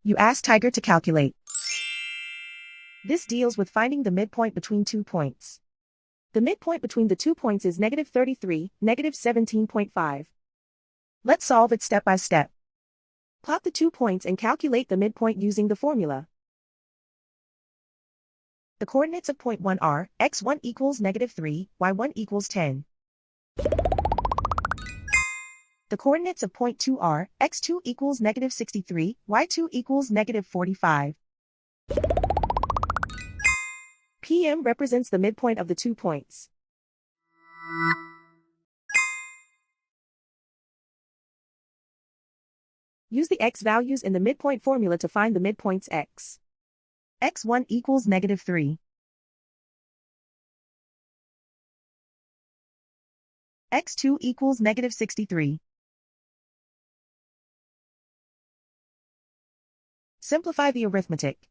You ask Tiger to calculate. This deals with finding the midpoint between 2 points. The midpoint between the 2 points is -33, -17.5. Let's solve it step by step. Plot the 2 points and calculate the midpoint using the formula. The coordinates of point 1 are, x1 equals -3, y1 equals 10. The coordinates of point 2 are, x2 equals -63, y2 equals -45. PM represents the midpoint of the 2 points. Use the x values in the midpoint formula to find the midpoints x. x1 equals -3. x2 equals -63. Simplify the arithmetic.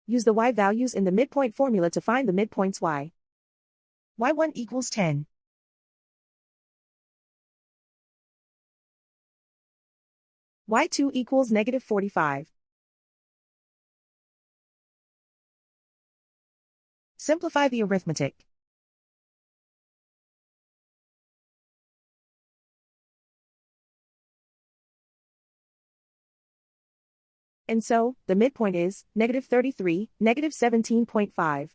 Use the y values in the midpoint formula to find the midpoints y. y1 equals 10. y2 equals -45. Simplify the arithmetic. And so, the midpoint is -33, -17.5.